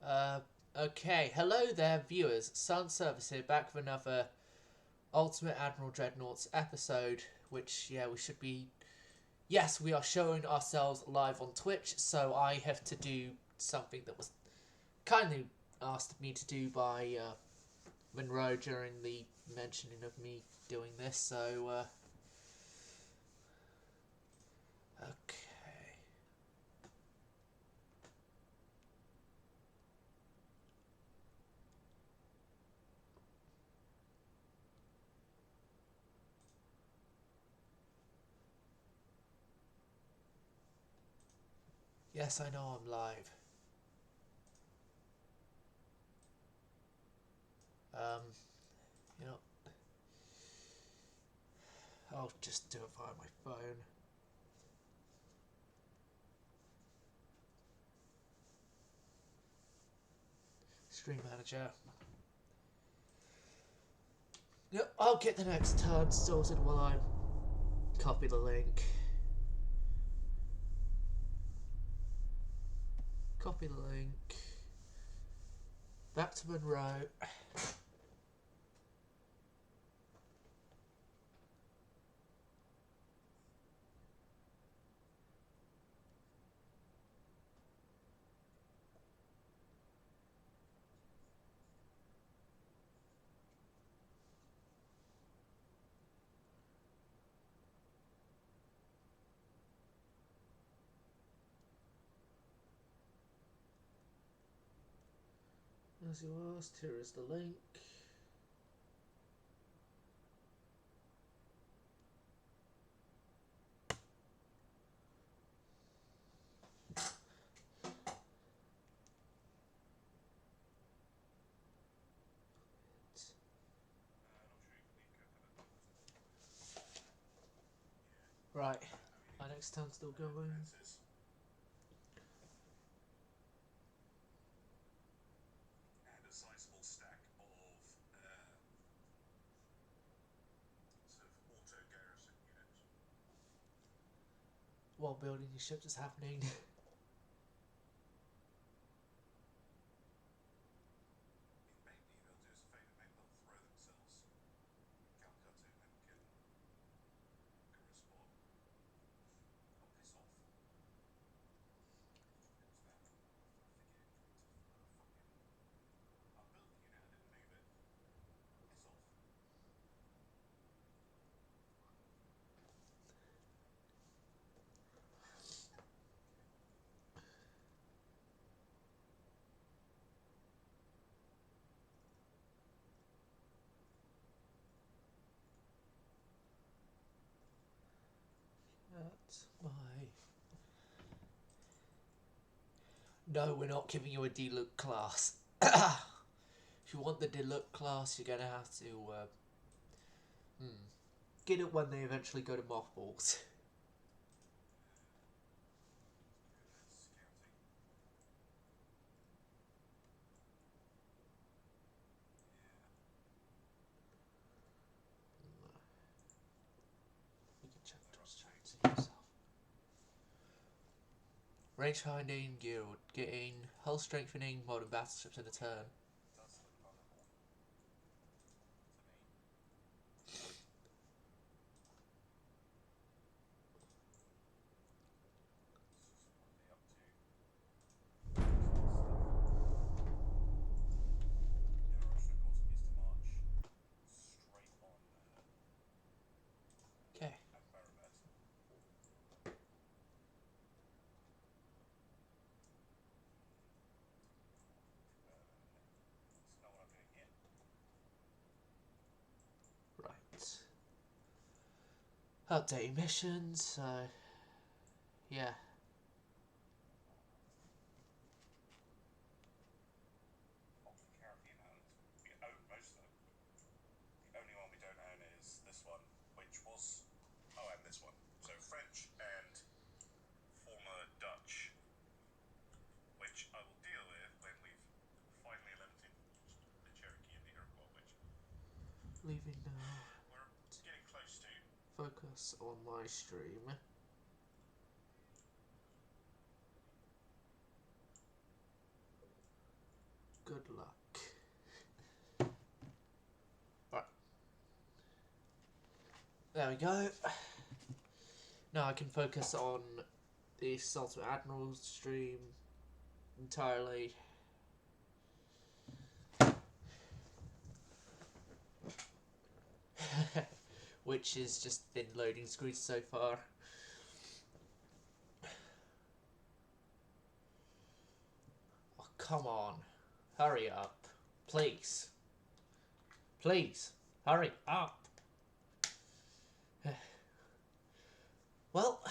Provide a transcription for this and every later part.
Okay, hello there viewers, Sun Service here, back with another Ultimate Admiral Dreadnoughts episode, which, yeah, we should be... Yes, we are showing ourselves live on Twitch, so I have to do something that was kindly asked me to do by Monroe during the mentioning of me doing this, so, okay. Yes, I know I'm live. You know, I'll just do it via my phone. Stream Manager. Yep, I'll get the next turn sorted while I copy the link. Copy the link. Back to Monroe. As you asked, here is the link. Right, my next turn's still going. And a sizable stack of sort of auto garrison units. While building your ships is happening. Maybe they'll do us a favour, maybe they'll throw themselves Calcutta and then can respond. I'll piss off. What's that? I forget. I built the unit, I didn't move it. Piss off. That's my... No, we're not giving you a D-Look class. If you want the D-Look class, you're going to have to get it when they eventually go to mothballs. Scouting. You can check those charts yourself. Range finding, guild, getting hull strengthening, modern battleships in a turn. Does look vulnerable to me. This is what they're up to. The Russian, of course, is to march straight on Okay. Baromet. That's not what I'm doing here. Right. Update missions, so... Yeah. Off the Caribbean islands. We own most of them. The only one we don't own is this one, which was... Oh, and this one. So French and former Dutch, which I will deal with when we've finally eliminated the Cherokee and the Iroquois, which Leaving now. we're getting close to. Focus on my stream. Good luck. Right. There we go. Now I can focus on the Sultan Admiral stream entirely. Which has just been loading screens so far. Oh, come on. Hurry up. Please. Please. Hurry up. Well,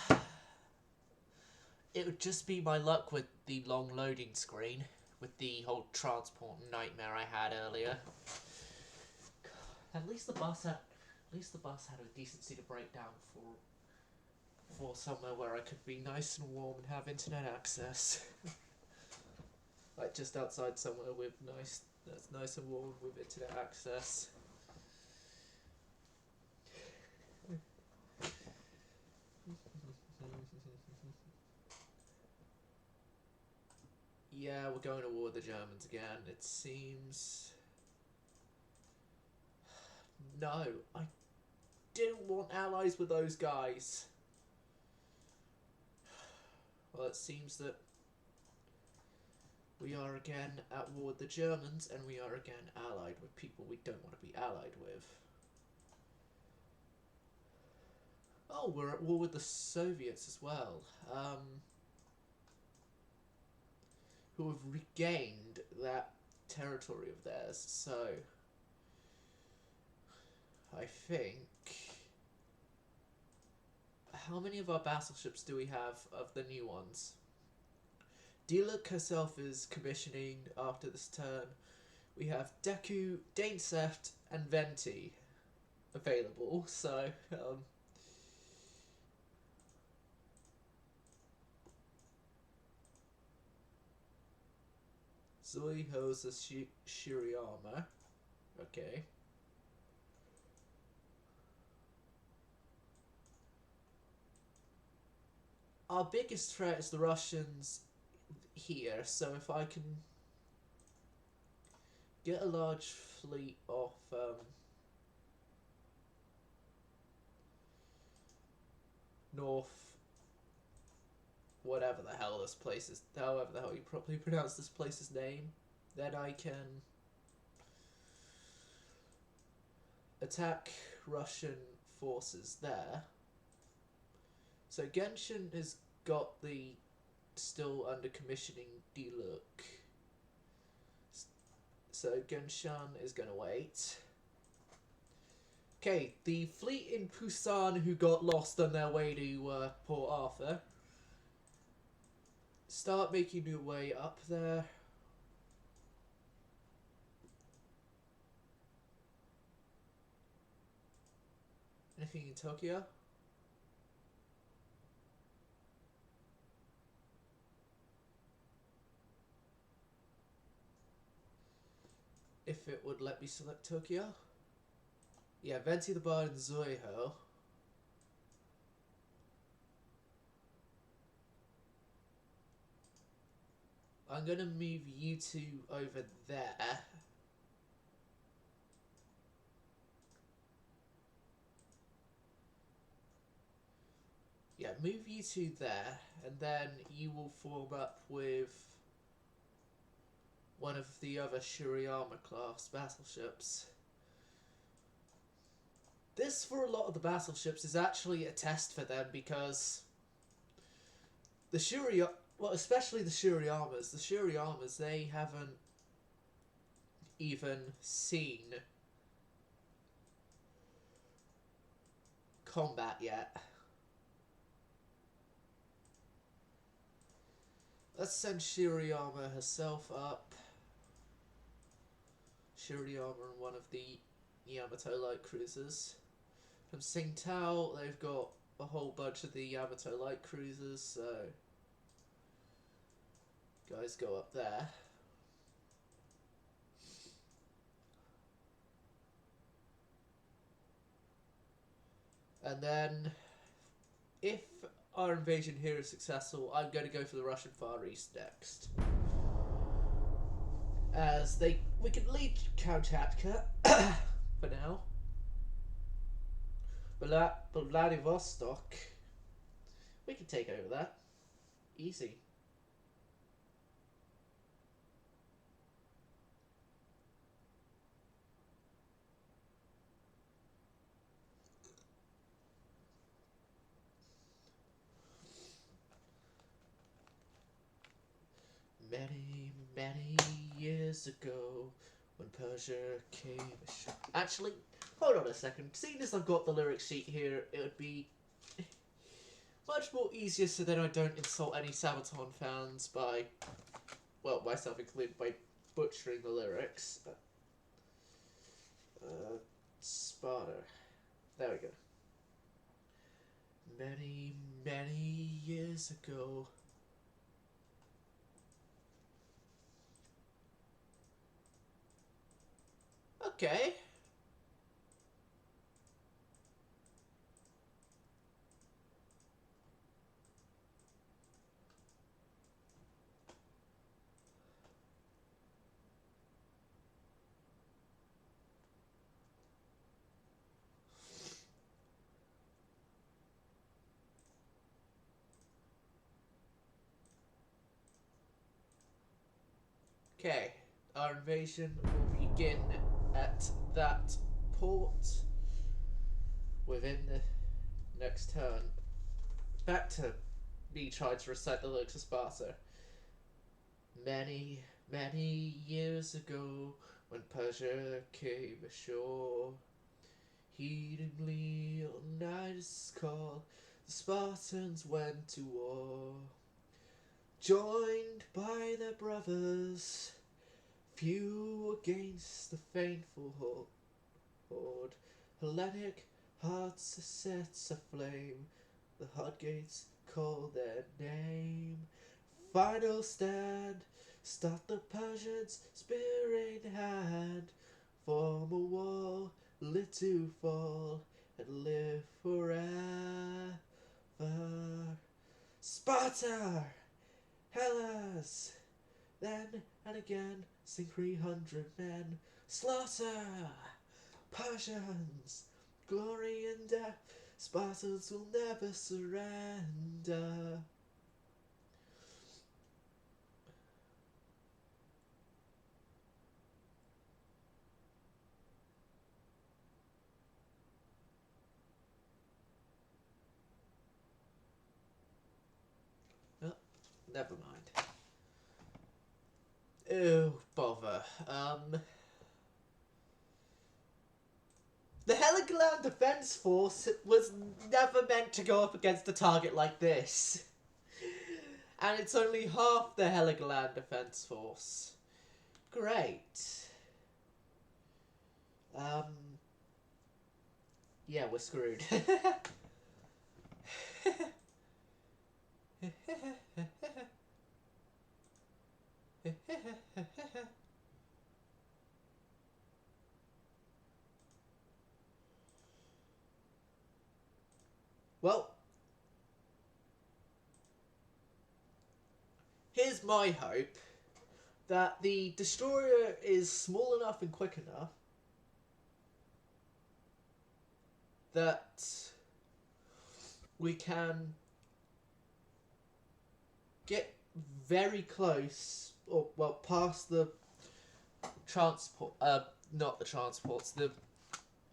it would just be my luck with the long loading screen, with the whole transport nightmare I had earlier. At least the bus had a decency to break down for somewhere where I could be nice and warm and have internet access. Like just outside somewhere with that's nice and warm with internet access. Yeah, we're going to war with the Germans again, it seems. No, I didn't want allies with those guys. Well, it seems that we are again at war with the Germans, and we are again allied with people we don't want to be allied with. Oh, we're at war with the Soviets as well, who have regained that territory of theirs, so I think... How many of our battleships do we have of the new ones? Dieluk herself is commissioning after this turn. We have Deku, Daneseft, and Venti available, so Zoe hoses Shiriyama. Okay. Our biggest threat is the Russians here, so if I can get a large fleet off North, whatever the hell this place is, however the hell you properly pronounce this place's name, then I can attack Russian forces there. So Genshin has got the still under commissioning Dieluk. So Genshan is going to wait. Okay, the fleet in Busan who got lost on their way to Port Arthur. Start making your way up there. Anything in Tokyo? If it would let me select Tokyo. Yeah, Venti the Bard and Zoiho. I'm gonna move you two over there. Yeah, move you two there, and then you will form up with one of the other Shiriyama class battleships. This, for a lot of the battleships, is actually a test for them because the well, especially the Shiriyamas, they haven't even seen combat yet. Let's send Shiriyama herself up. Shiriyama and one of the Yamato light cruisers. From Tsingtao, they've got a whole bunch of the Yamato light cruisers, so guys go up there. And then, if our invasion here is successful, I'm going to go for the Russian Far East next. as we can lead Kamchatka for now. But Vladivostok, we can take over that. Easy. Many, many years ago, when Persia came... Actually, hold on a second. Seeing as I've got the lyric sheet here, it would be much more easier so that I don't insult any Sabaton fans by, well, myself included, by butchering the lyrics. Sparta. There we go. Many, many years ago. Okay. Okay, our invasion will begin at that port within the next turn. Back to me trying to recite the lyrics of Sparta. Many, many years ago, when Persia came ashore, heedingly on night's call, the Spartans went to war. Joined by their brothers, few against the faithful horde, Hellenic hearts are set aflame, the floodgates call their name. Final stand, start the Persians, spear in hand, form a wall, lit to fall, and live forever. Sparta! Hellas! Then and again sing 300 men. Slaughter! Persians! Glory and death! Spartans will never surrender. Oh, never mind. Oh, bother. The Heligoland Defence Force was never meant to go up against a target like this. And it's only half the Heligoland Defence Force. Great. Yeah, we're screwed. Well, here's my hope that the destroyer is small enough and quick enough that we can get very close, or well, past the transport, not the transports, the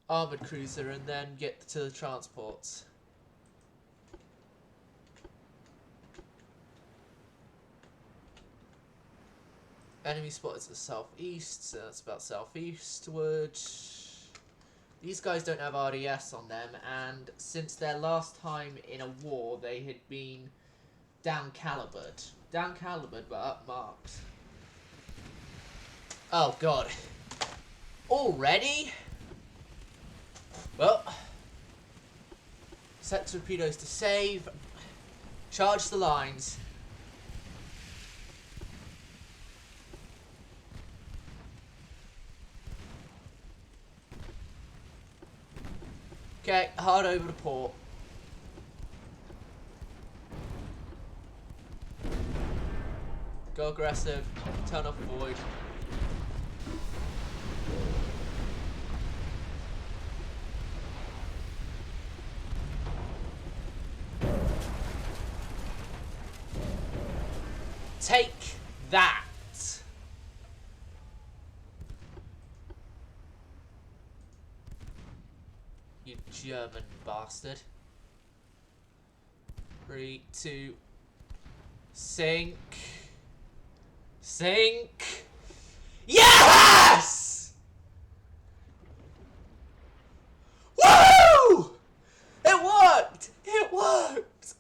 armoured cruiser, and then get to the transports. Enemy spotted to the southeast, so that's about southeastward. These guys don't have RDS on them, and since their last time in a war, they had been down calibered. Down calibered, but upmarked. Oh god. Already? Well. Set torpedoes to save. Charge the lines. Okay, hard over to port. Go aggressive. Turn off void. Take that! You German bastard. 3, 2, sink. Sink. Yes! Woo! It worked! It worked!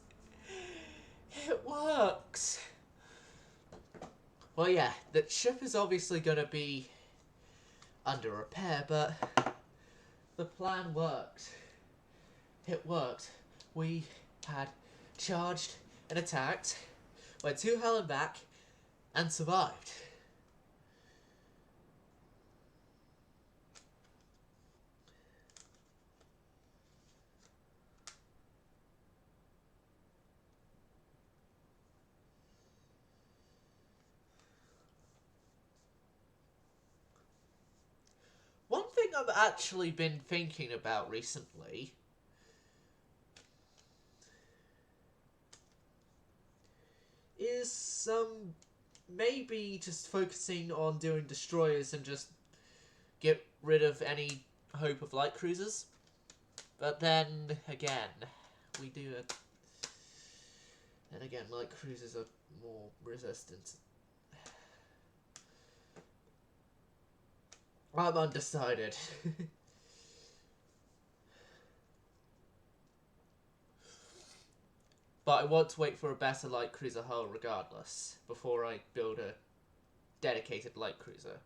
It works! Well, yeah, the ship is obviously going to be under repair, but the plan worked. It worked. We had charged and attacked, went to hell and back, and survived. One thing I've actually been thinking about recently is maybe just focusing on doing destroyers and just get rid of any hope of light cruisers. But then again, we do it. And again, light cruisers are more resistant. I'm undecided. But I want to wait for a better light cruiser hull regardless, before I build a dedicated light cruiser.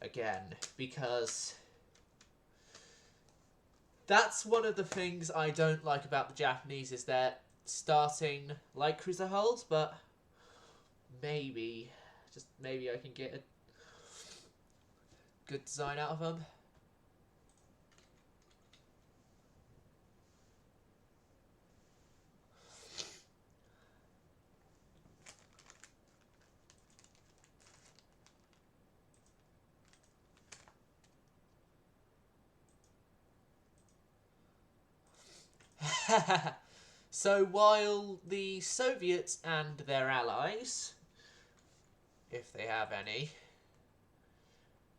Again, because that's one of the things I don't like about the Japanese, is they're starting light cruiser hulls, but maybe, just maybe I can get a good design out of them. So while the Soviets and their allies, if they have any,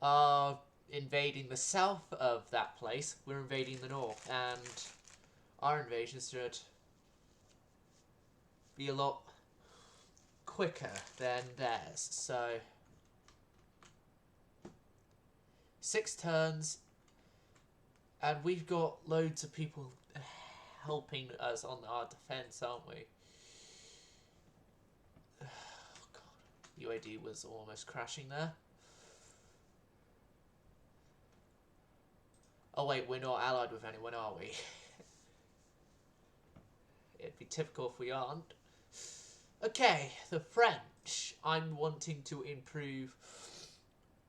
are invading the south of that place, we're invading the north, and our invasion should be a lot quicker than theirs. So 6 turns, and we've got loads of people helping us on our defense, aren't we? Oh, God. UAD was almost crashing there. Oh wait, we're not allied with anyone, are we? It'd be typical if we aren't. Okay, the French. I'm wanting to improve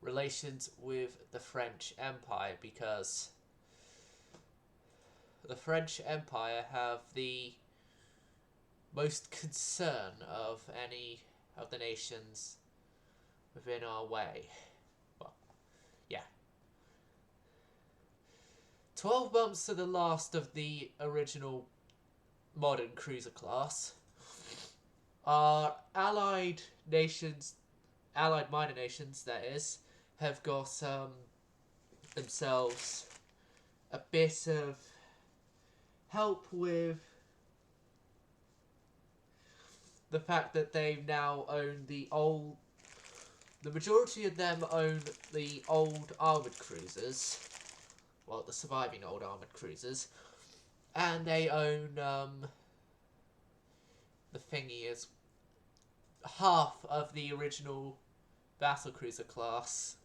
relations with the French Empire, because the French Empire have the most concern of any of the nations within our way. Well, yeah. 12 bumps to the last of the original modern cruiser class. Our allied nations, allied minor nations that is, have got themselves a bit of help with the fact that they now own the majority of them own the old armoured cruisers, well, the surviving old armoured cruisers, and they own the thingy is half of the original battlecruiser class.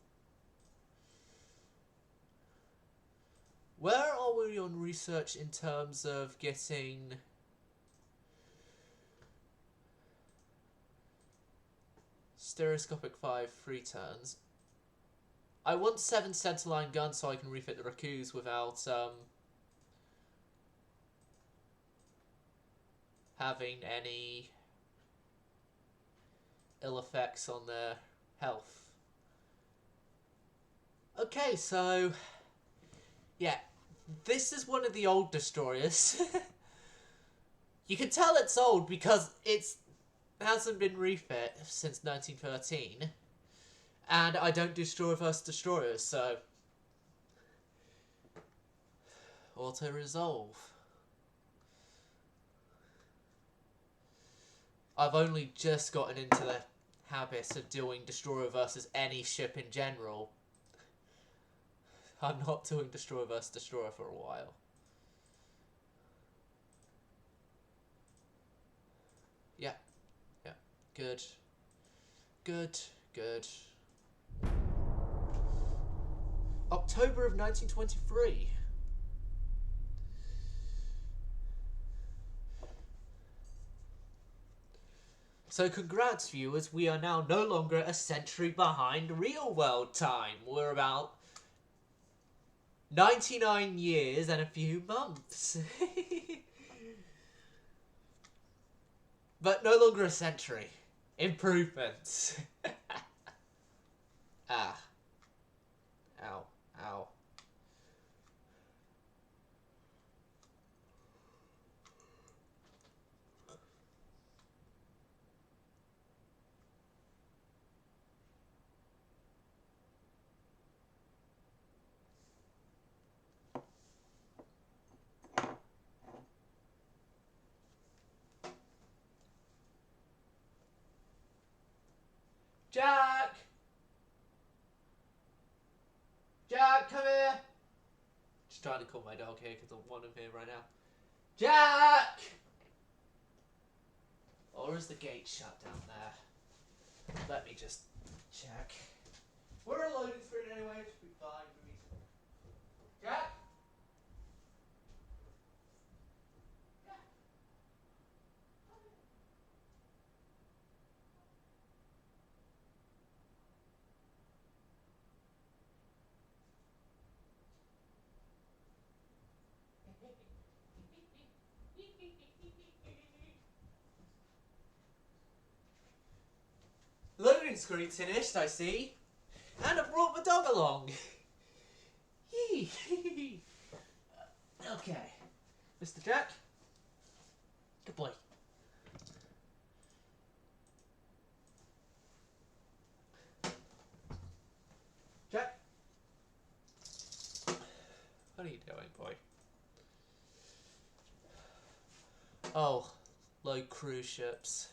Where are we on research in terms of getting stereoscopic 5 free turns? I want 7 centerline guns so I can refit the Rakus without having any ill effects on their health. Okay, so yeah, this is one of the old destroyers. You can tell it's old because it hasn't been refit since 1913, and I don't destroy versus destroyers, so auto resolve. I've only just gotten into the habit of doing destroyer versus any ship in general. I'm not doing destroyer versus destroyer for a while. Yeah, yeah, good, good, good. October of 1923. So congrats viewers, we are now no longer a century behind real world time. We're about 99 years and a few months. But no longer a century. Improvements. Ah. Ow. Ow. Jack! Jack, come here! Just trying to call my dog here because I want him here right now. Jack! Or is the gate shut down there? Let me just check. We're a loading screen anyway, it should be fine for me. Jack? Loading screen's finished, I see. And I brought my dog along. Okay. Mr. Jack? Good boy. Jack? What are you doing, boy? Oh, low cruise ships.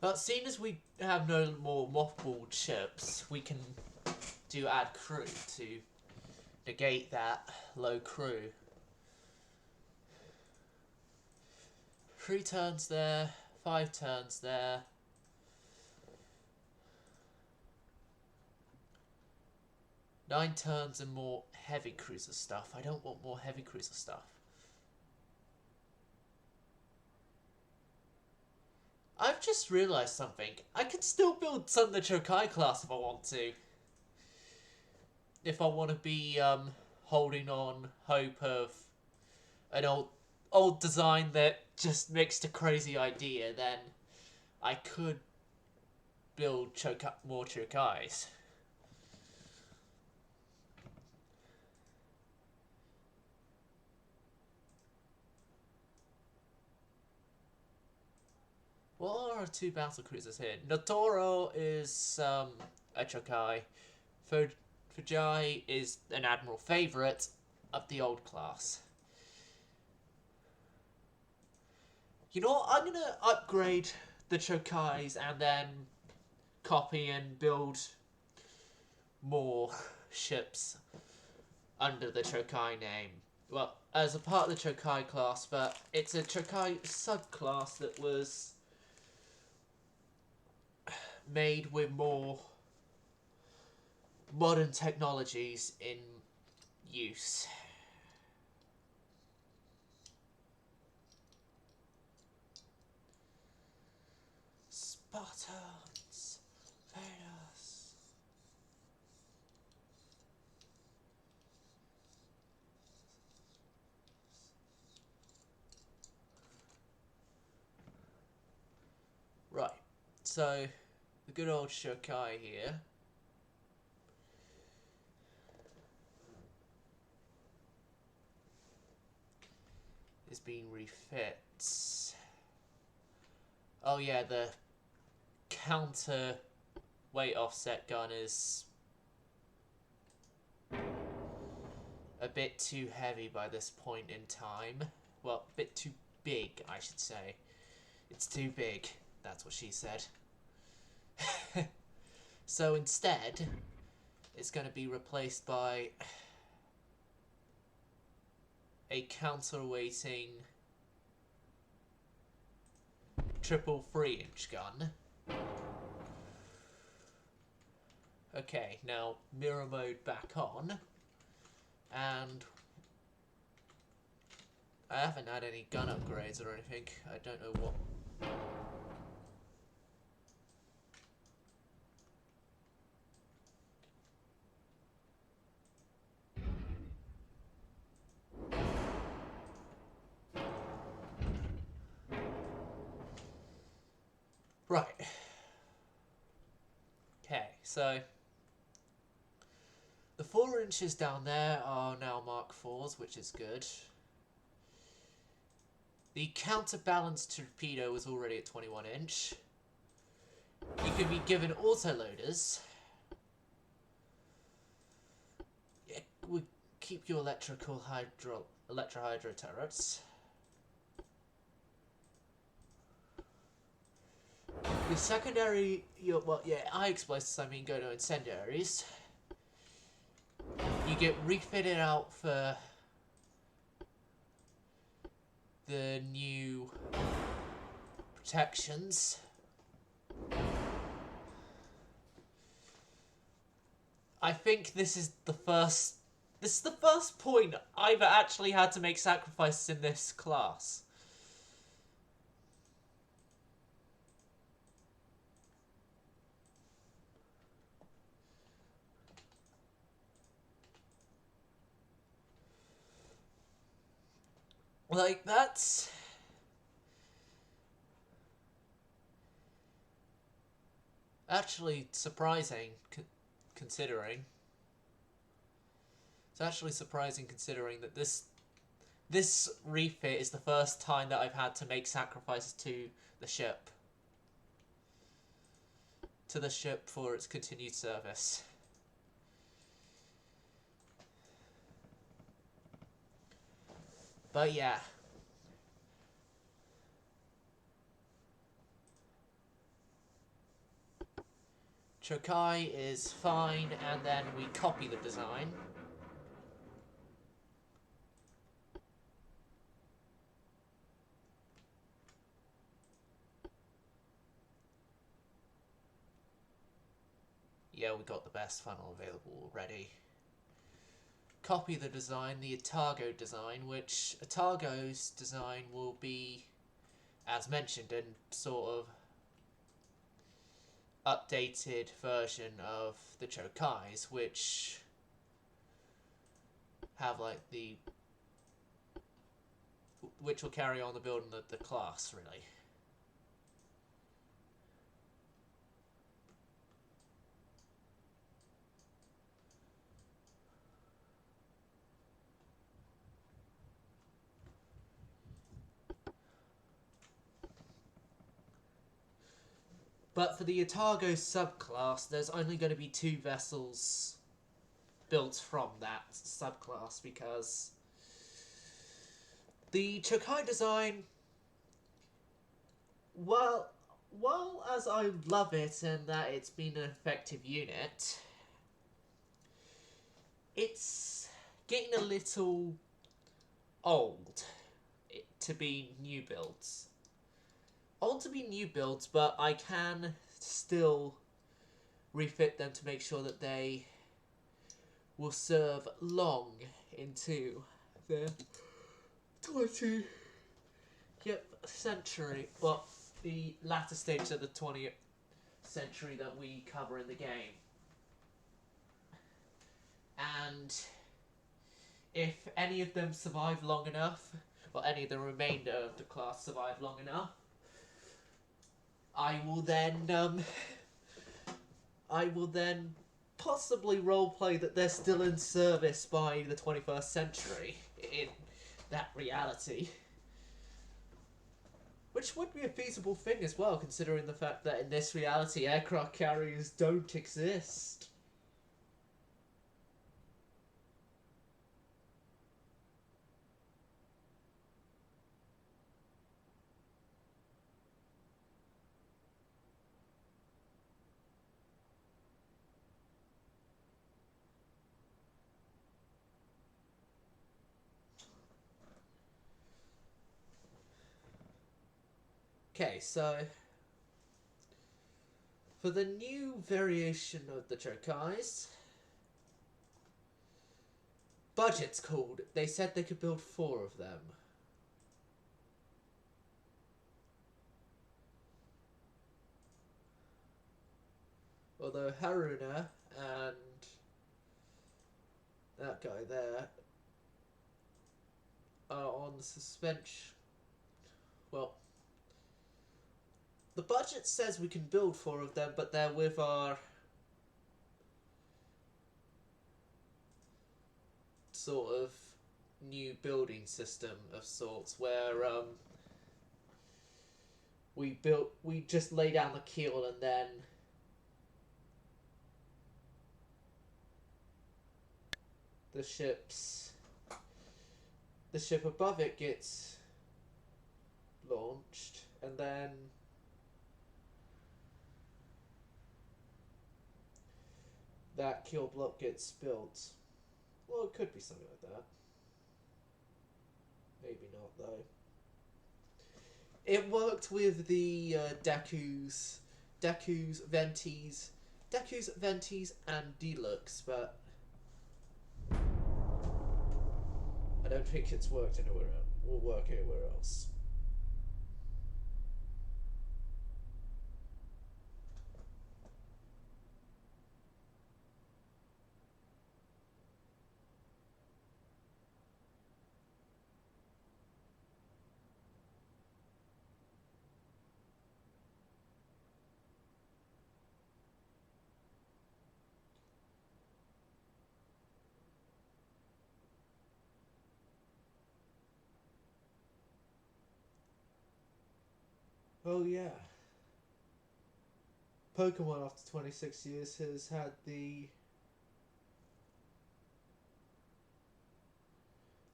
But seeing as we have no more mothballed ships, we can do add crew to negate that low crew. 3 turns there, 5 turns there. Nine turns and more heavy cruiser stuff. I don't want more heavy cruiser stuff. I've just realised something. I could still build some of the Chokai class if I want to. If I want to be holding on hope of an old design that just mixed a crazy idea, then I could build more Chokais. What are our 2 battle cruisers here? Notoro is a Chokai. Fujai is an admiral favourite of the old class. You know what? I'm going to upgrade the Chokais and then copy and build more ships under the Chokai name. Well, as a part of the Chokai class, but it's a Chokai subclass that was made with more modern technologies in use. Spartans, Venus. So, the good old Shokai here is being refit. Oh yeah, the counter weight offset gun is a bit too heavy by this point in time. Well, a bit too big, I should say. It's too big. That's what she said. So instead, it's going to be replaced by a counterweighting triple 3-inch gun. Okay, now mirror mode back on, and I haven't had any gun upgrades or anything. I don't know what. Right. Okay, so the 4 inches down there are now Mark IVs, which is good. The counterbalanced torpedo was already at 21 inch. You can be given autoloaders. Yeah, we keep your electro-hydro turrets. The secondary, high explosives, I mean, go to incendiaries. You get refitted out for the new protections. I think this is the first point I've actually had to make sacrifices in this class. Like, that's actually surprising, considering. It's actually surprising considering that this refit is the first time that I've had to make sacrifices to the ship. To the ship for its continued service. But yeah. Chokai is fine, and then we copy the design. Yeah, we got the best funnel available already. Copy the design, the Atago design, which Atago's design will be, as mentioned, a sort of updated version of the Chokais, which have which will carry on the building of the class, really. But for the Atago subclass, there's only going to be 2 vessels built from that subclass, because the Chokai design, well, as I love it and that it's been an effective unit, it's getting a little old to be new builds. Old to be new builds, but I can still refit them to make sure that they will serve long into the 20th century, well, the latter stage of the 20th century that we cover in the game. And if any of them survive long enough, or any of the remainder of the class survive long enough, I will then I will then possibly roleplay that they're still in service by the 21st century in that reality. Which would be a feasible thing as well, considering the fact that in this reality aircraft carriers don't exist. Okay, so for the new variation of the Chokais, budget's called. They said they could build 4 of them. Although Haruna and that guy there are on suspension. Well, the budget says we can build 4 of them, but they're with our sort of new building system of sorts, where we just lay down the keel and then the ship above it gets launched, and then that keel block gets built. Well, it could be something like that. Maybe not, though. It worked with the Deku's, Ventis, and Deluxe, but I don't think it's worked anywhere else. Will work anywhere else. Oh yeah. Pokemon after 26 years has had the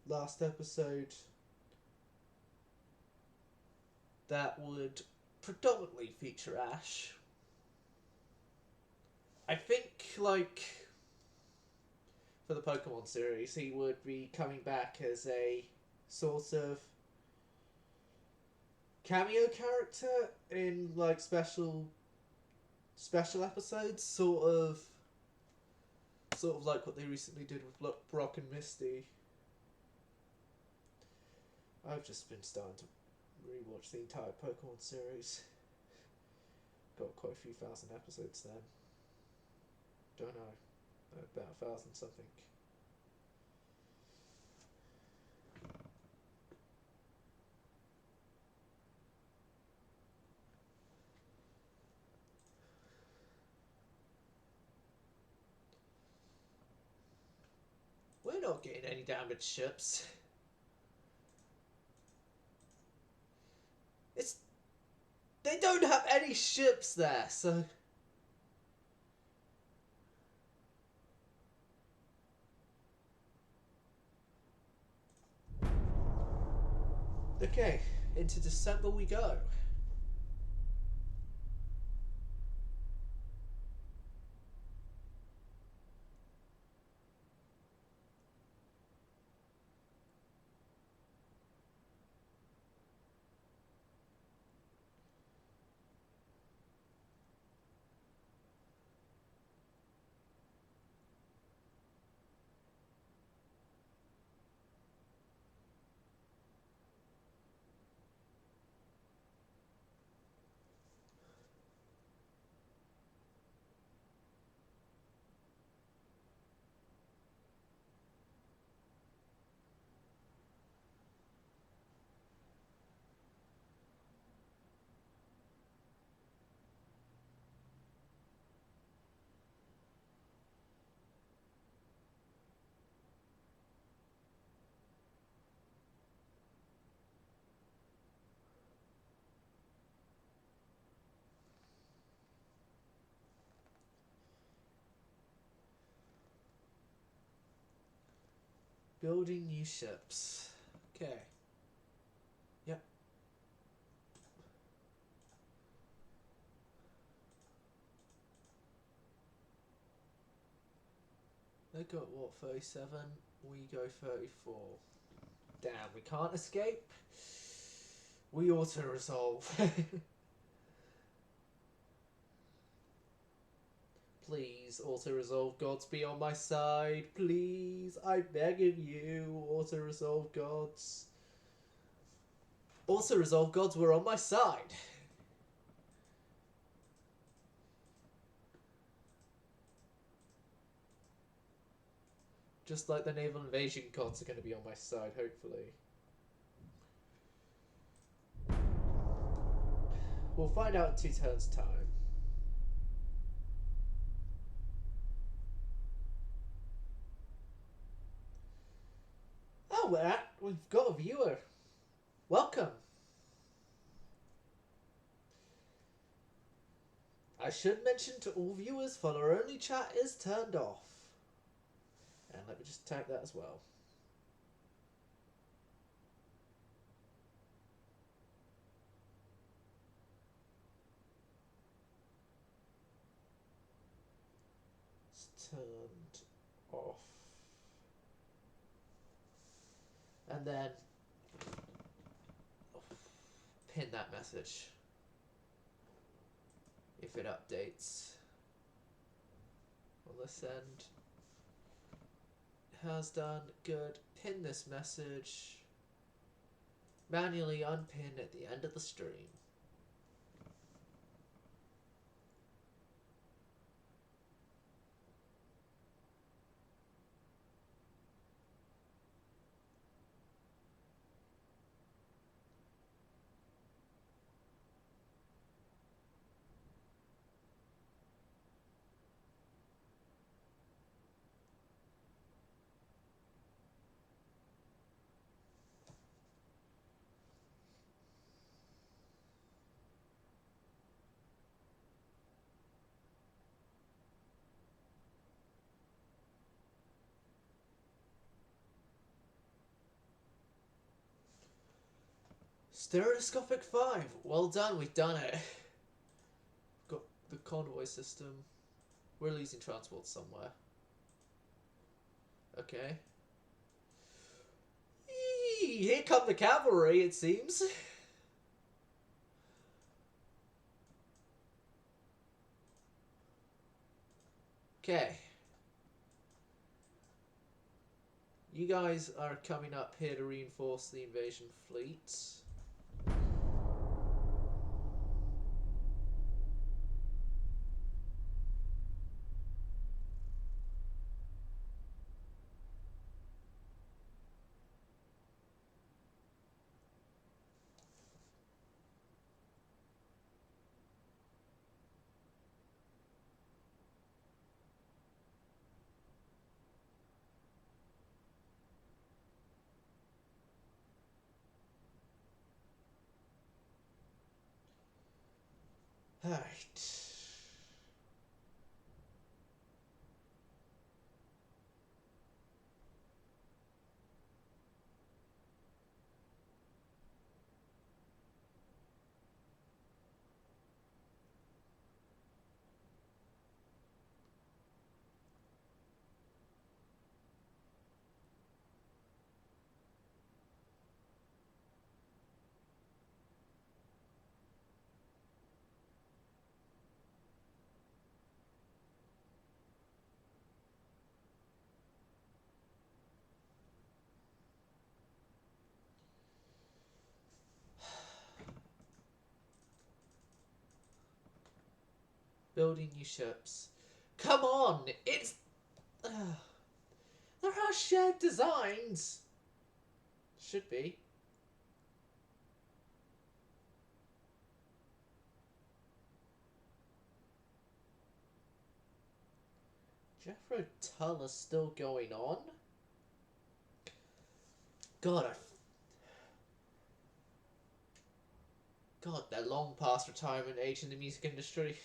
last episode that would predominantly feature Ash. I think, like, for the Pokemon series, he would be coming back as a sort of cameo character in, like, special episodes, sort of like what they recently did with Brock and Misty. I've just been starting to rewatch the entire Pokemon series. Got quite a few thousand episodes then. Don't know. About 1,000 something. We're not getting any damaged ships. They don't have any ships there, so... Okay, into December we go. Building new ships. Okay. Yep. They got what, 37? We go 34. Damn, we can't escape. We auto-resolve. Please, auto-resolve gods, be on my side. Please, I'm begging you, auto-resolve gods. Auto-resolve gods were on my side. Just like the naval invasion gods are going to be on my side, hopefully. We'll find out in 2 turns' time. Oh, we've got a viewer. Welcome. I should mention to all viewers, follower only chat is turned off. And let me just type that as well. It's turned off. And then pin that message if it updates on this end. Has done. Good. Pin this message. Manually unpin at the end of the stream. Stereoscopic 5. Well done, we've done it. Got the convoy system. We're losing transport somewhere. Okay. Here come the cavalry, it seems. Okay. You guys are coming up here to reinforce the invasion fleet. Alright. Building new ships. Come on! It's... there are shared designs! Should be. Jeffro Tuller's still going on? God, God, they're long past retirement age in the music industry.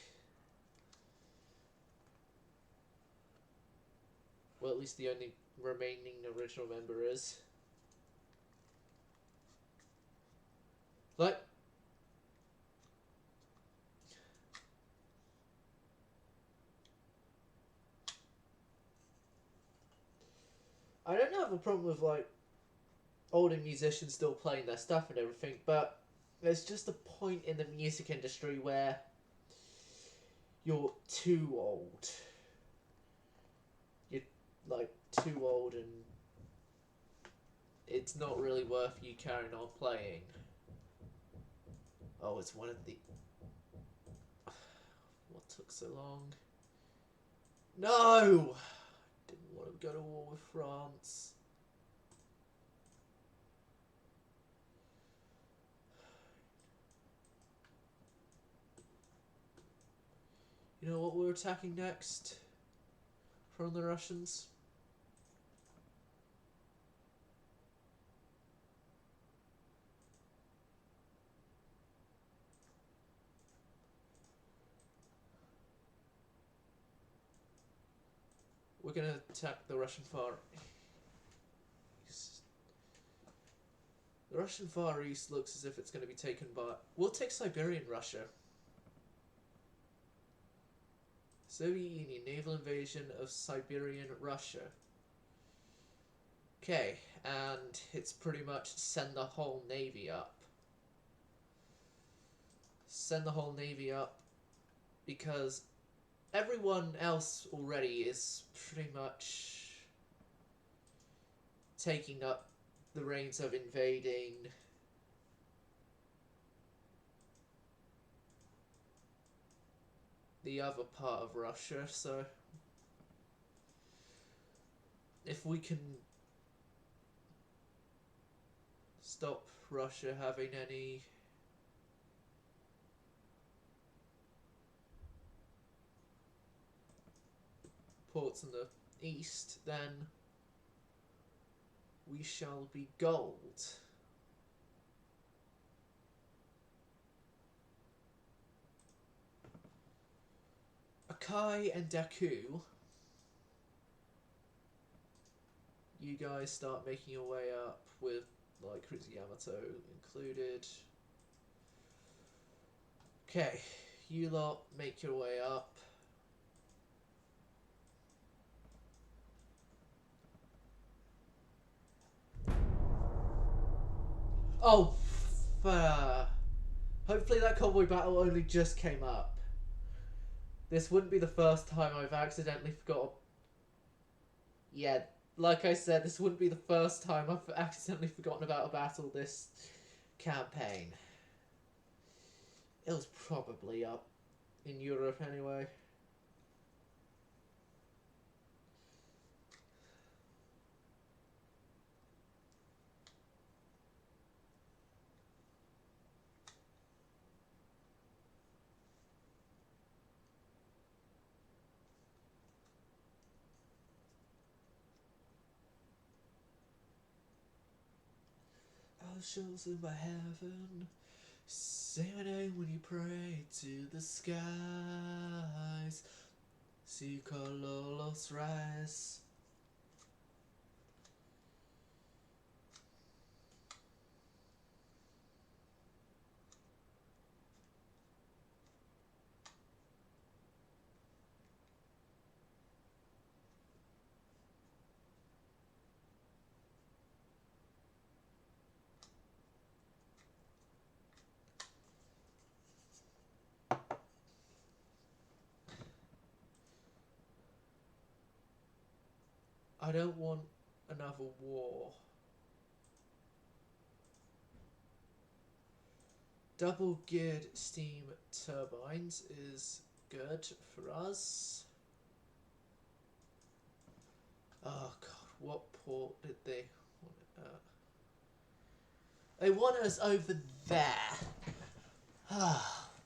Well, at least the only remaining original member is. Like, I don't have a problem with, like, older musicians still playing their stuff and everything, but there's just a point in the music industry where you're too old. You're, like, too old and it's not really worth you carrying on playing. Oh, it's one of the... What took so long? No! Didn't want to go to war with France. You know what we're attacking next? From the Russians? We're gonna attack the Russian Far East. The Russian Far East looks as if it's gonna be taken by... We'll take Siberian Russia. Soviet Union naval invasion of Siberian Russia. Okay, and it's pretty much send the whole navy up. Send the whole navy up because everyone else already is pretty much taking up the reins of invading the other part of Russia, so if we can stop Russia having any ports in the east, then we shall be gold. Akai and Daku, you guys start making your way up with, like, Cruiser Yamato included. Okay, you lot make your way up. Oh, hopefully that convoy battle only just came up. This wouldn't be the first time I've accidentally forgot. Yeah, like I said, this wouldn't be the first time I've accidentally forgotten about a battle this campaign. It was probably up in Europe anyway. Shows in my heaven, say my name when you pray to the skies, see Cololos rise. I don't want another war. Double geared steam turbines is good for us. Oh god, what port did they want it at? They want us over there.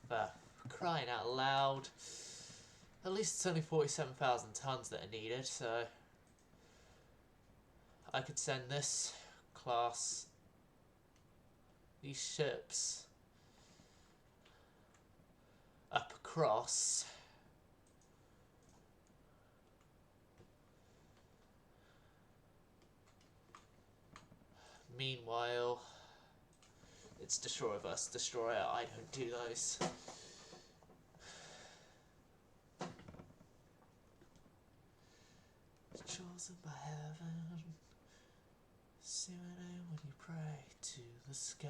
But crying out loud. At least it's only 47,000 tons that are needed, so I could send this class, these ships, up across. meanwhile, it's destroyer versus destroyer. I don't do those. Chosen by heaven, see my name when you pray to the sky.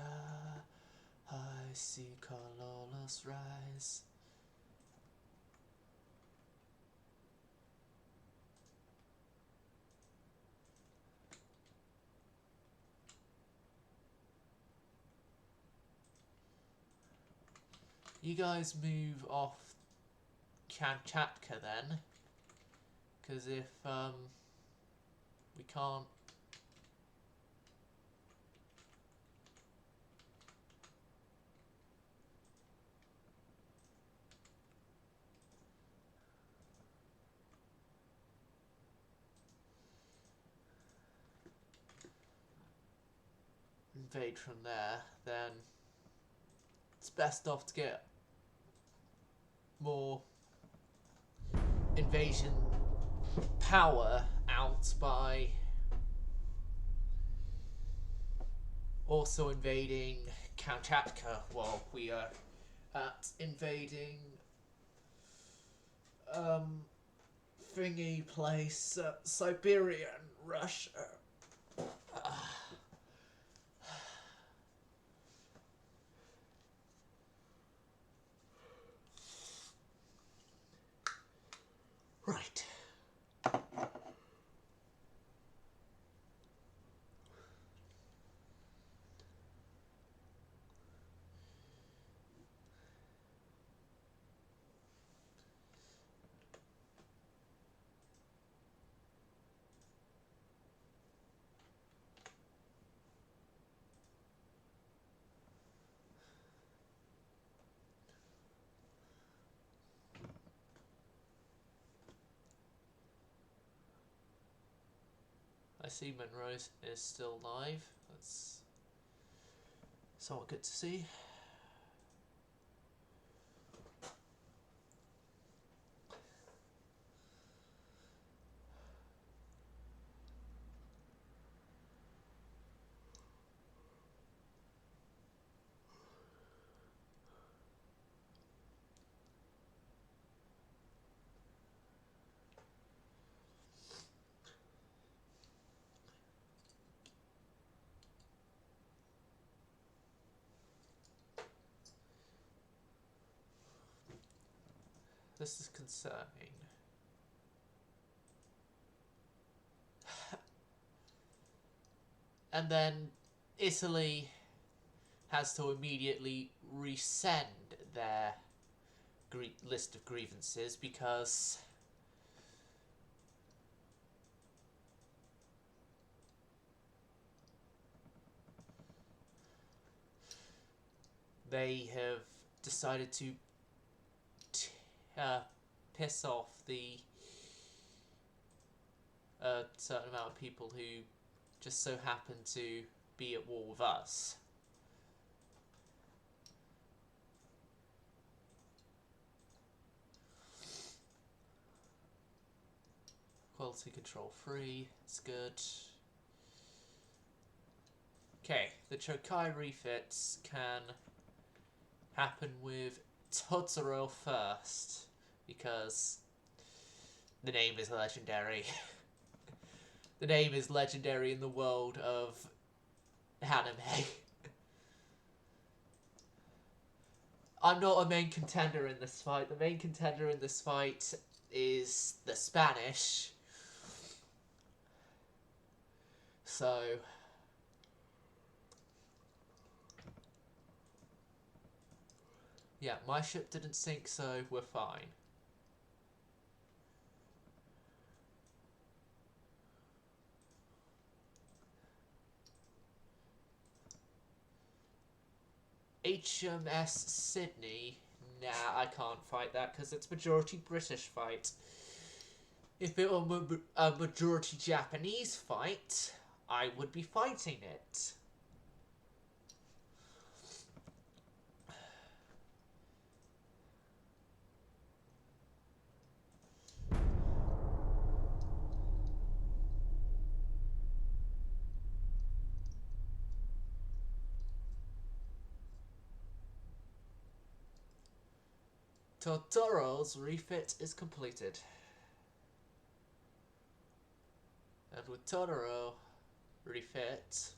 I see colorless rise. You guys move off Kamchatka then, because if we can't. Invade from there, then it's best off to get more invasion power out by also invading Kamchatka while we are at invading thingy place, Siberian Russia. Right. I see Monroe is still alive. That's somewhat good to see. This is concerning. And then Italy has to immediately resend their list of grievances because they have decided to piss off the certain amount of people who just so happen to be at war with us. Quality control free, it's good. Okay, the Chokai refits can happen with Totoro first, because the name is legendary. The name is legendary in the world of anime. I'm not a main contender in this fight. The main contender in this fight is the Spanish. So yeah, my ship didn't sink, so we're fine. HMS Sydney. Nah, I can't fight that because it's majority British fight. If it were a majority Japanese fight, I would be fighting it. Totoro's refit is completed. And with Totoro refit,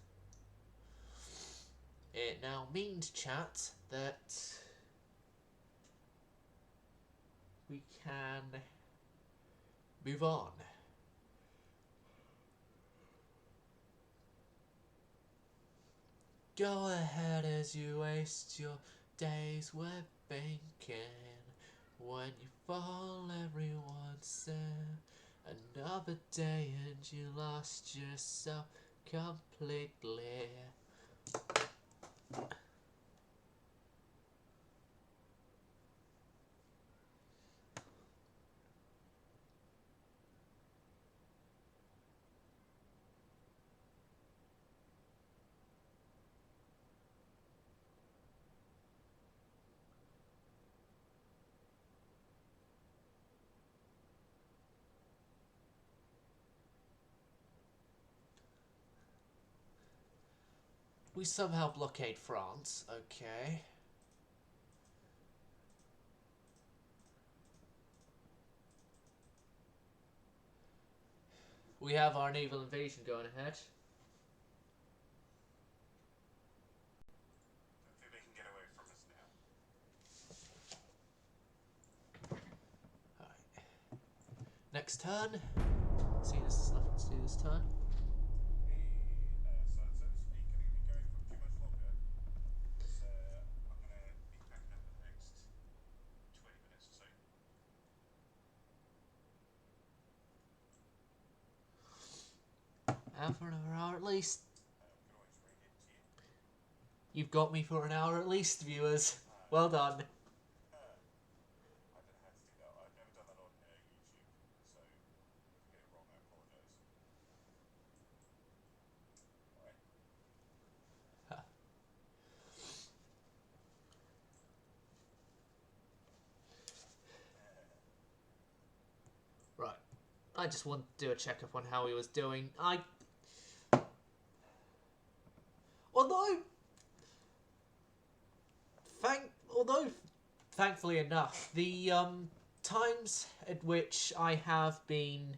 it now means, chat, that we can move on. Go ahead as you waste your days with thinking. When you fall, everyone said another day and you lost yourself completely. We somehow blockade France, okay. We have our naval invasion going ahead. Don't think they can get away from us now. Alright. Next turn. See, there's nothing to do this turn. And for another hour at least. You've got me for an hour at least, viewers. Well done. I don't know how to do that. I've never done that on YouTube, so if I get it wrong, I apologise. Right. I just wanted to do a checkup on how he was doing. Although, thankfully enough, the times at which I have been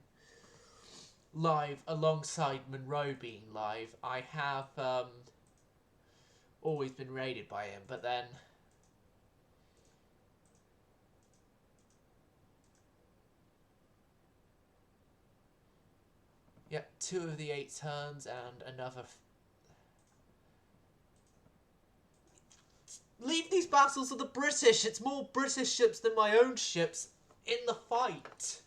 live alongside Monroe being live, I have always been raided by him, but then yep, 2 of the 8 turns and another. Leave these battles to the British. It's more British ships than my own ships in the fight.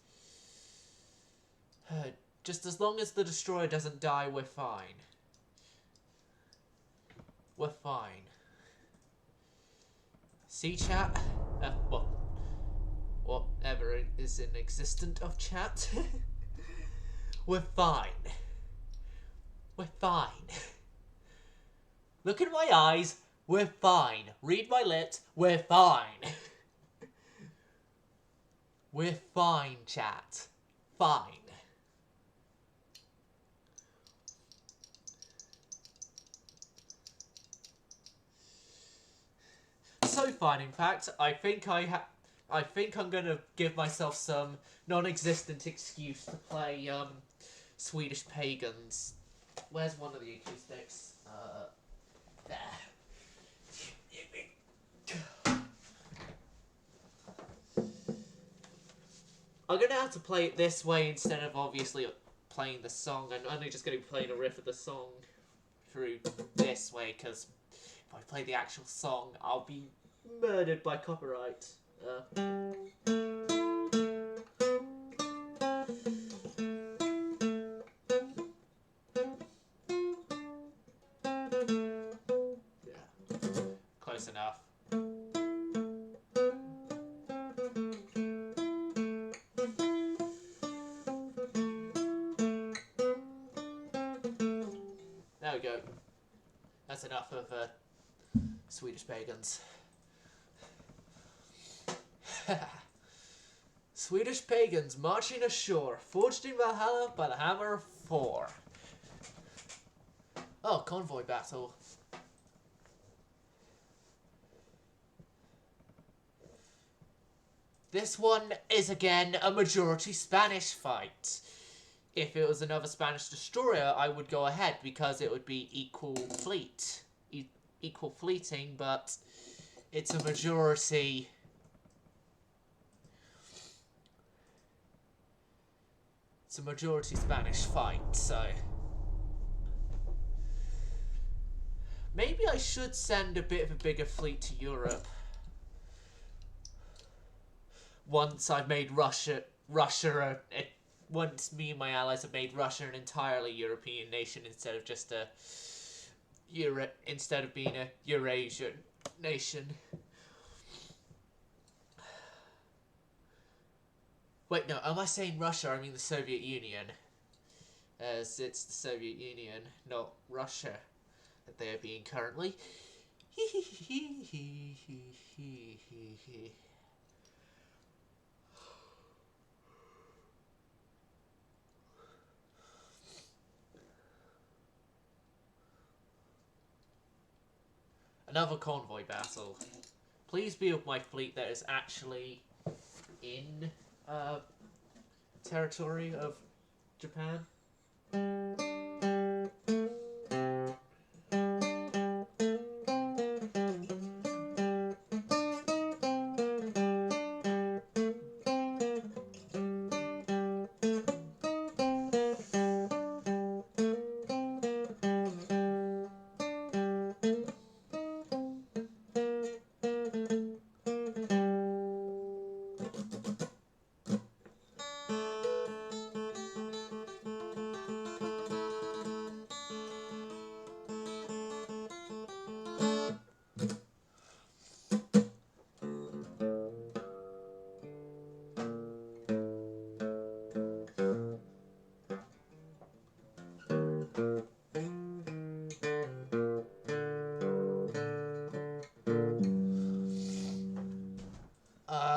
Just as long as the destroyer doesn't die, we're fine. We're fine. See, chat? Whatever is in existence of chat. We're fine. We're fine. Look in my eyes. We're fine. Read my lips. We're fine. We're fine, chat. Fine. So fine, in fact, I think I'm gonna give myself some non-existent excuse to play Swedish Pagans. Where's one of the acoustics? There. I'm gonna have to play it this way instead of obviously playing the song. I'm only just gonna be playing a riff of the song through this way, because if I play the actual song, I'll be murdered by copyright. Yeah, close enough. There we go. That's enough of Swedish Pagans. Swedish Pagans marching ashore, forged in Valhalla by the hammer of Thor. Oh, convoy battle. This one is again a majority Spanish fight. If it was another Spanish destroyer, I would go ahead because it would be equal fleeting, but it's a majority. It's a majority Spanish fight, so maybe I should send a bit of a bigger fleet to Europe. Once I've made once me and my allies have made Russia an entirely European nation instead of just instead of being a Eurasian nation. Wait, no, am I saying Russia? I mean the Soviet Union. As it's the Soviet Union, not Russia, that they are being currently. Another convoy battle. Please be with my fleet that is actually in territory of Japan.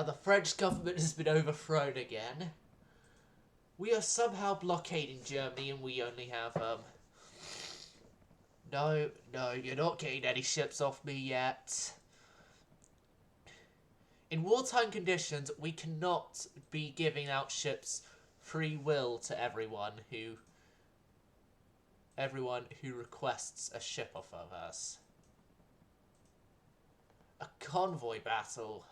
The French government has been overthrown again. We are somehow blockading Germany and we only have, No, you're not getting any ships off me yet. In wartime conditions, we cannot be giving out ships free will to everyone who requests a ship off of us. A convoy battle.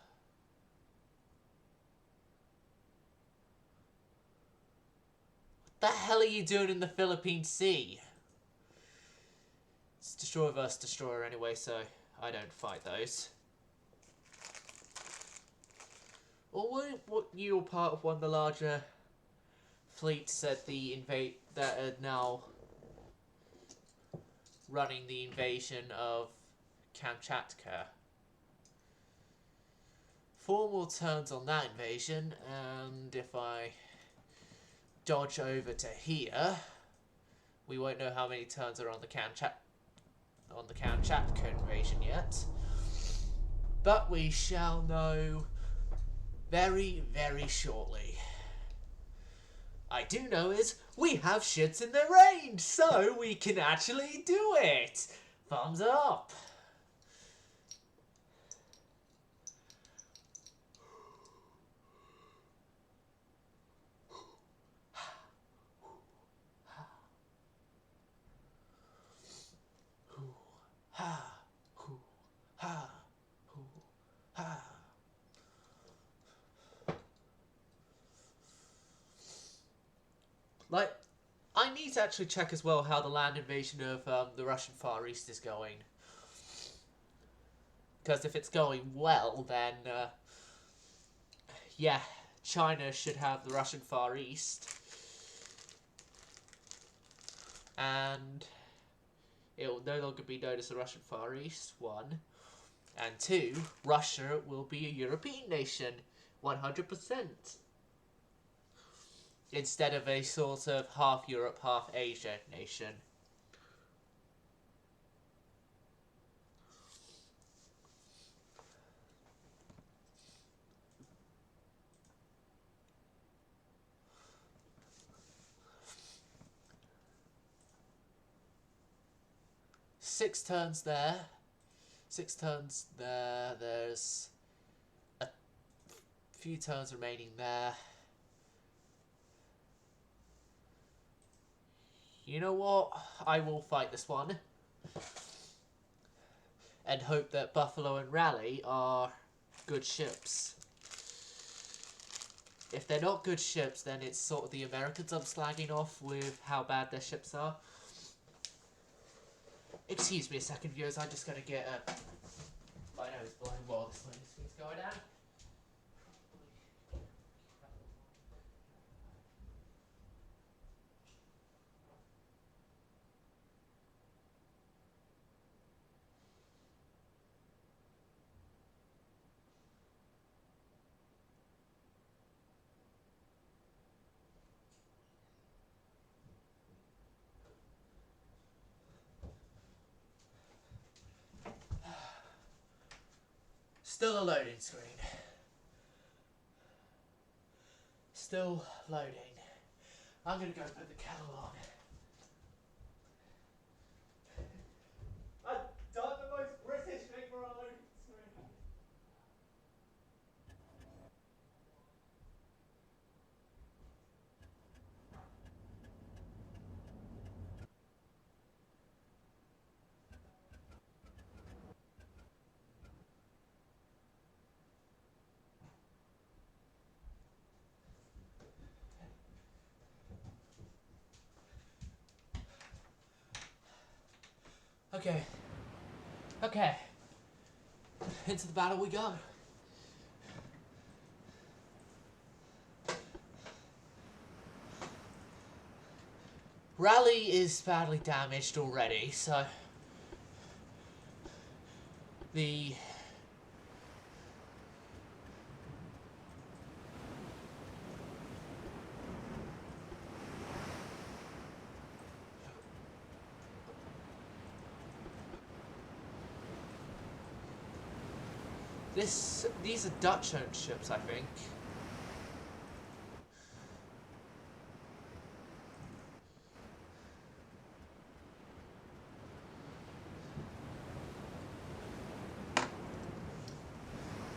What the hell are you doing in the Philippine Sea? It's destroyer versus destroyer anyway, so I don't fight those. Or what you were part of one of the larger fleets that that are now running the invasion of Kamchatka. 4 more turns on that invasion, and if I dodge over to here, we won't know how many turns are on the Kamchatka invasion yet. But we shall know very, very shortly. I do know is we have ships in their range, so we can actually do it. Thumbs up. Like, I need to actually check as well how the land invasion of the Russian Far East is going. Because if it's going well, then, yeah, China should have the Russian Far East. And it will no longer be known as the Russian Far East, 1. And 2, Russia will be a European nation, 100%. Instead of a sort of half Europe, half Asia nation. Six turns there. 6 turns there. There's a Few turns remaining there. You know what? I will fight this one. And hope that Buffalo and Raleigh are good ships. If they're not good ships, then it's sort of the Americans I'm slagging off with how bad their ships are. Excuse me a second, viewers. I'm just going to get my nose blown while this thing's going down. Still a loading screen. Still loading. I'm gonna go put the kettle on. I've done the most British thing for a loading screen. Okay. Okay. Into the battle we go. Raleigh is badly damaged already, so the these are Dutch-owned ships, I think.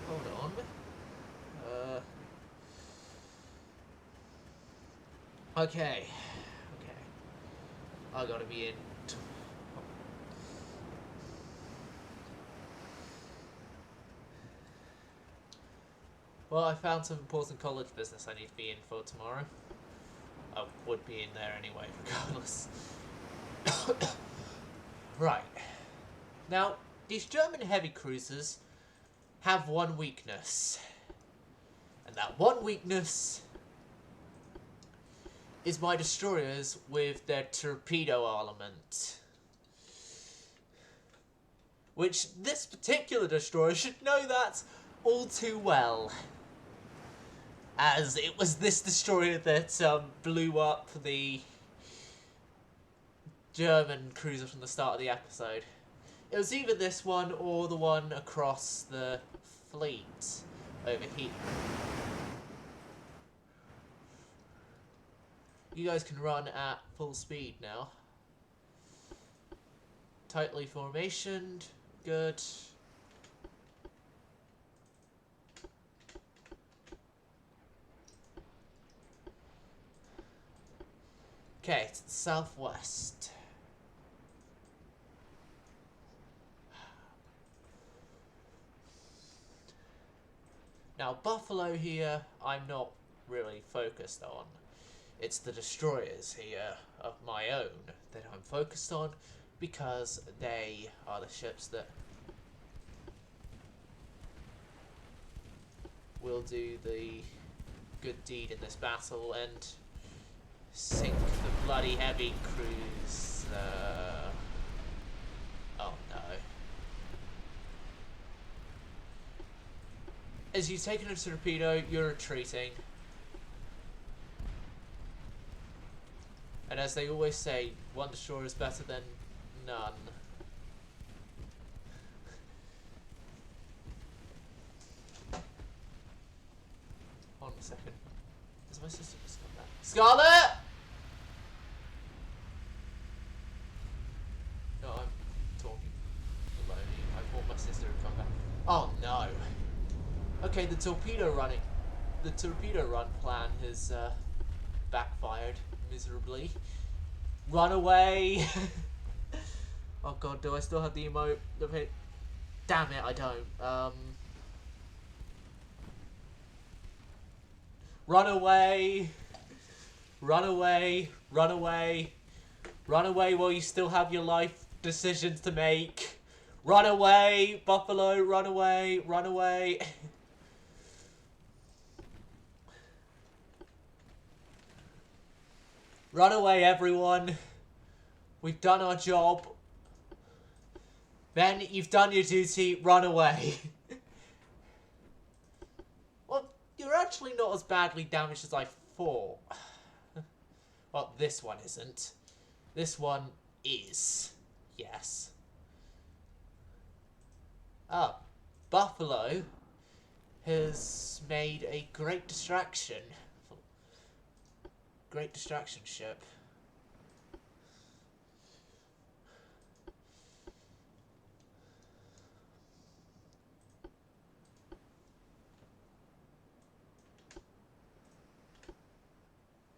Hold on. Okay. I gotta be in. Well, I found some important college business I need to be in for tomorrow. I would be in there anyway, regardless. Right. Now, these German heavy cruisers have one weakness. And that one weakness is my destroyers with their torpedo armament. Which this particular destroyer should know that all too well. As it was this destroyer that blew up the German cruiser from the start of the episode. It was either this one or the one across the fleet over here. You guys can run at full speed now. Tightly formationed. Good. Okay, to the southwest. Now, Buffalo here, I'm not really focused on. It's the destroyers here of my own that I'm focused on because they are the ships that will do the good deed in this battle and sink the bloody heavy cruise. Oh no. As you've taken a torpedo, you're retreating. And as they always say, one destroyer is better than none. Hold on a second. Is my sister just come back? Scarlet! No, I'm talking alone. I thought my sister had come back. Oh no. Okay, the torpedo running. the torpedo run plan has backfired miserably. Run away! Oh god, do I still have the emote? Damn it, I don't. Run away! Run away! Run away! Run away while you still have your life decisions to make. Run away, Buffalo! Run away! Run away! Run away, everyone! We've done our job. Ben, you've done your duty. Run away. Well, you're actually not as badly damaged as I thought. Well, this one isn't. This one is. Yes. Ah, Buffalo has made a great distraction. Great distraction ship.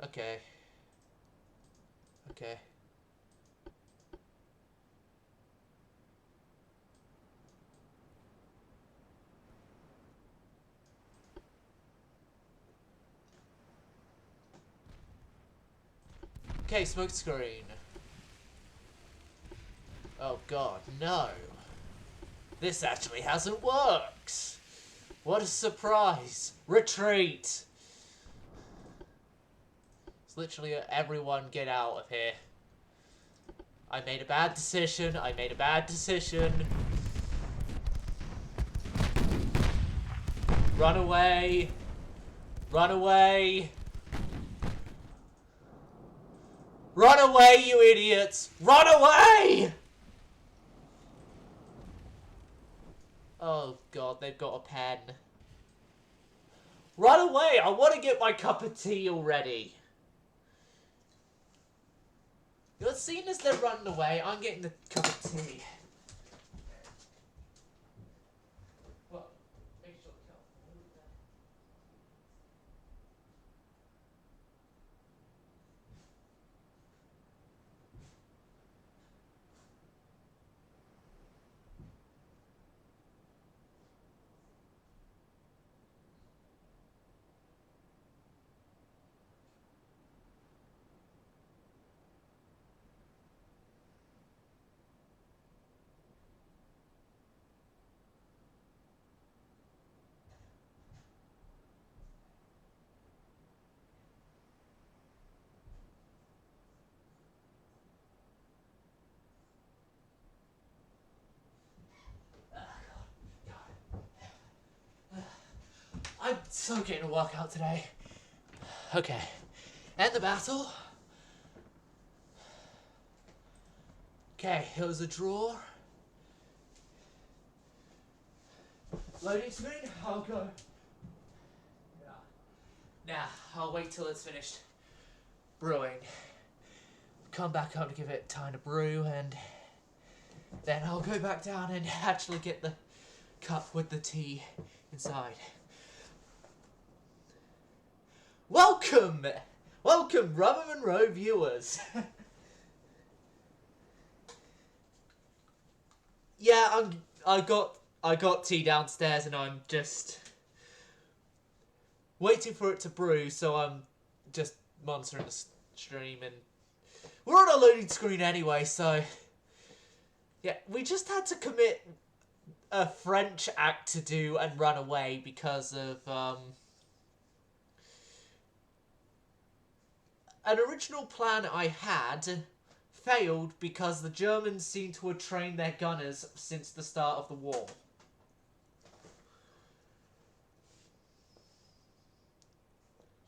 Okay. Okay. Okay, smoke screen. Oh god, no. This actually hasn't worked. What a surprise. Retreat. It's literally everyone get out of here. I made a bad decision. I made a bad decision. Run away. Run away. Run away, you idiots! Run away! Oh god, they've got a pen. Run away! I want to get my cup of tea already. You're seeing as they're running away, I'm getting the cup of tea. Well, make sure the cup. I'm so getting a workout today. Okay. End the battle. Okay, here's a drawer. Loading screen, I'll go. Nah, I'll wait till it's finished brewing. Come back up to give it time to brew, and then I'll go back down and actually get the cup with the tea inside. Welcome! Welcome, Rubber Monroe viewers! Yeah, I got tea downstairs and I'm just waiting for it to brew, so I'm just monitoring the stream, and we're on a loading screen anyway, so yeah, we just had to commit a French act to do and run away because of an original plan I had failed because the Germans seem to have trained their gunners since the start of the war.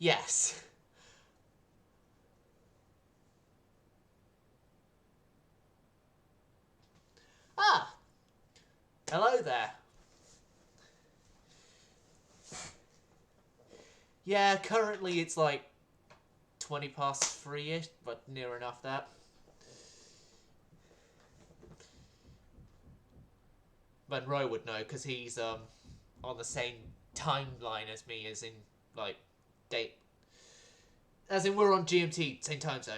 Yes. Ah! Hello there. Yeah, currently it's like 20 past 3-ish, but near enough that. Monroe would know, because he's on the same timeline as me, as in like, date. As in, we're on GMT, same time zone.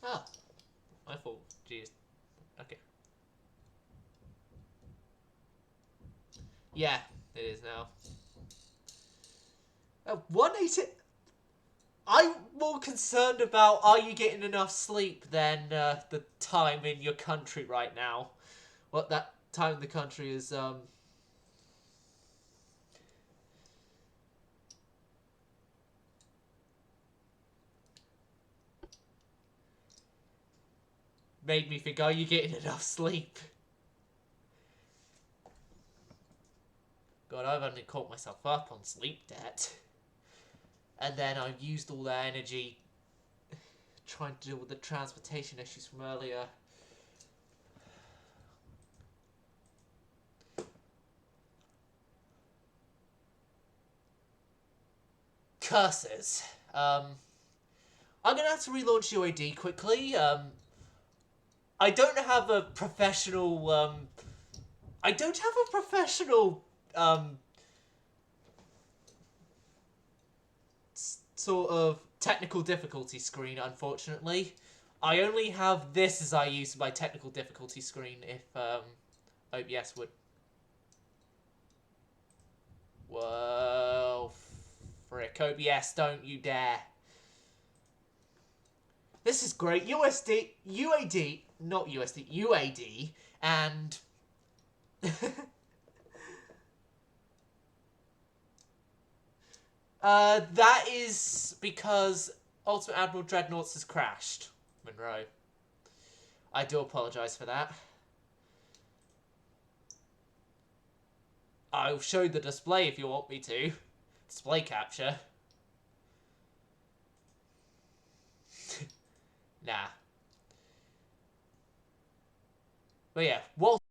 Ah, I thought, geez, okay. Yeah, it is now. 180. I'm more concerned about are you getting enough sleep than the time in your country right now. What that time in the country is. Made me think, are you getting enough sleep? God, I've only caught myself up on sleep debt. And then I used all that energy trying to deal with the transportation issues from earlier. Curses. I'm gonna have to relaunch UAD quickly. I don't have a professional. I don't have a professional. Sort of technical difficulty screen, unfortunately. I only have this as I use my technical difficulty screen if OBS would. Whoa, frick, OBS, don't you dare. This is great. UAD, not USD, UAD, and that is because Ultimate Admiral Dreadnoughts has crashed, Monroe. I do apologise for that. I'll show the display if you want me to. Display capture. Nah. But yeah, Walter